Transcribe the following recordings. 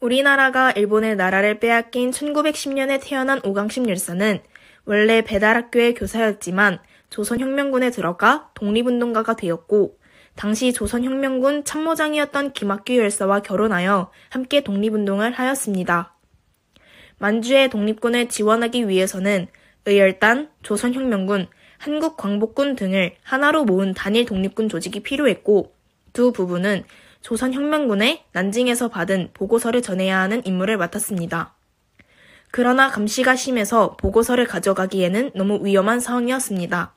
우리나라가 일본의 나라를 빼앗긴 1910년에 태어난 오강심 열사는 원래 배달학교의 교사였지만 조선혁명군에 들어가 독립운동가가 되었고 당시 조선혁명군 참모장이었던 김학규 열사와 결혼하여 함께 독립운동을 하였습니다. 만주의 독립군을 지원하기 위해서는 의열단, 조선혁명군, 한국광복군 등을 하나로 모은 단일 독립군 조직이 필요했고 두 부부는 조선혁명군에 난징에서 받은 보고서를 전해야 하는 임무를 맡았습니다. 그러나 감시가 심해서 보고서를 가져가기에는 너무 위험한 상황이었습니다.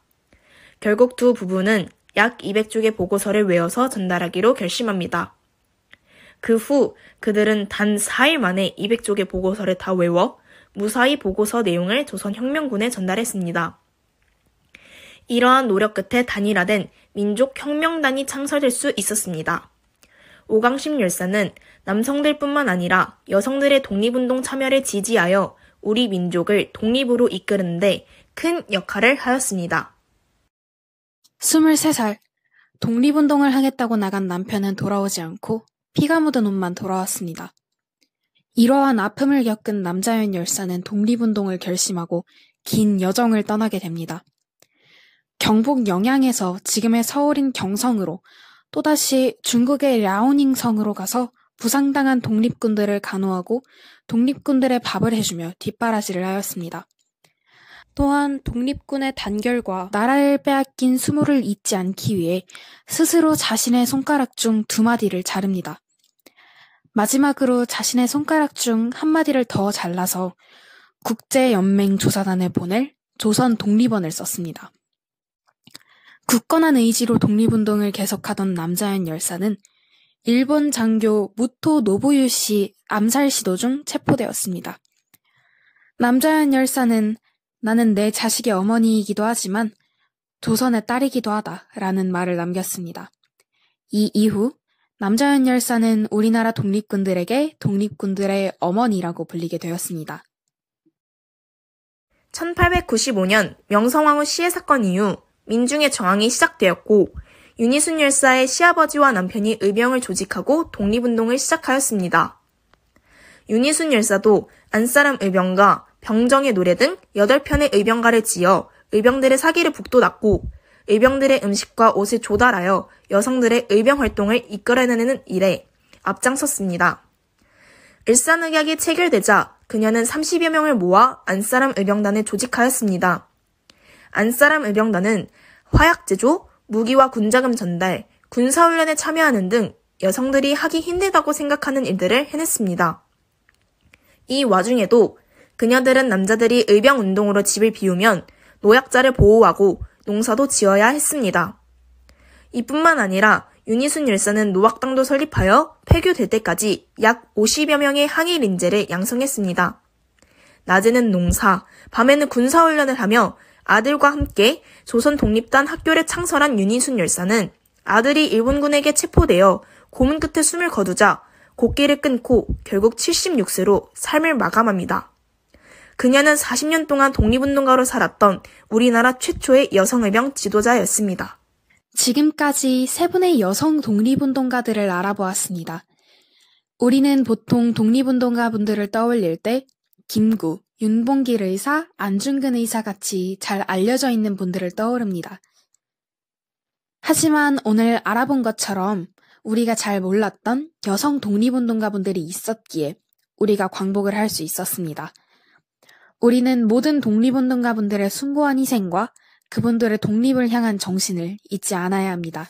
결국 두 부부는 약 200쪽의 보고서를 외워서 전달하기로 결심합니다. 그 후 그들은 단 4일 만에 200쪽의 보고서를 다 외워 무사히 보고서 내용을 조선혁명군에 전달했습니다. 이러한 노력 끝에 단일화된 민족혁명단이 창설될 수 있었습니다. 오강심 열사는 남성들뿐만 아니라 여성들의 독립운동 참여를 지지하여 우리 민족을 독립으로 이끄는데 큰 역할을 하였습니다. 23살, 독립운동을 하겠다고 나간 남편은 돌아오지 않고 피가 묻은 옷만 돌아왔습니다. 이러한 아픔을 겪은 남자연 열사는 독립운동을 결심하고 긴 여정을 떠나게 됩니다. 경북 영양에서 지금의 서울인 경성으로 또다시 중국의 랴오닝 성으로 가서 부상당한 독립군들을 간호하고 독립군들의 밥을 해주며 뒷바라지를 하였습니다. 또한 독립군의 단결과 나라를 빼앗긴 수모를 잊지 않기 위해 스스로 자신의 손가락 중 2마디를 자릅니다. 마지막으로 자신의 손가락 중 1마디를 더 잘라서 국제연맹조사단에 보낼 조선 독립원을 썼습니다. 굳건한 의지로 독립운동을 계속하던 남자연 열사는 일본 장교 무토 노부유씨 암살 시도 중 체포되었습니다. 남자연 열사는 나는 내 자식의 어머니이기도 하지만 조선의 딸이기도 하다라는 말을 남겼습니다. 이 이후 남자연 열사는 우리나라 독립군들에게 독립군들의 어머니라고 불리게 되었습니다. 1895년 명성황후 시해 사건 이후 민중의 저항이 시작되었고 윤희순 열사의 시아버지와 남편이 의병을 조직하고 독립운동을 시작하였습니다. 윤희순 열사도 안사람 의병가, 병정의 노래 등 8편의 의병가를 지어 의병들의 사기를 북돋았고 의병들의 음식과 옷을 조달하여 여성들의 의병 활동을 이끌어내는 일에 앞장섰습니다. 일산의학이 체결되자 그녀는 30여 명을 모아 안사람 의병단을 조직하였습니다. 안사람 의병단은 화약 제조, 무기와 군자금 전달, 군사훈련에 참여하는 등 여성들이 하기 힘들다고 생각하는 일들을 해냈습니다. 이 와중에도 그녀들은 남자들이 의병운동으로 집을 비우면 노약자를 보호하고 농사도 지어야 했습니다. 이뿐만 아니라 윤희순 열사는 노학당도 설립하여 폐교될 때까지 약 50여 명의 항일 인재를 양성했습니다. 낮에는 농사, 밤에는 군사훈련을 하며 아들과 함께 조선 독립단 학교를 창설한 윤희순 열사는 아들이 일본군에게 체포되어 고문 끝에 숨을 거두자 곡기를 끊고 결국 76세로 삶을 마감합니다. 그녀는 40년 동안 독립운동가로 살았던 우리나라 최초의 여성의병 지도자였습니다. 지금까지 3분의 여성 독립운동가들을 알아보았습니다. 우리는 보통 독립운동가분들을 떠올릴 때 김구, 윤봉길 의사, 안중근 의사 같이 잘 알려져 있는 분들을 떠오릅니다. 하지만 오늘 알아본 것처럼 우리가 잘 몰랐던 여성 독립운동가분들이 있었기에 우리가 광복을 할 수 있었습니다. 우리는 모든 독립운동가분들의 숭고한 희생과 그분들의 독립을 향한 정신을 잊지 않아야 합니다.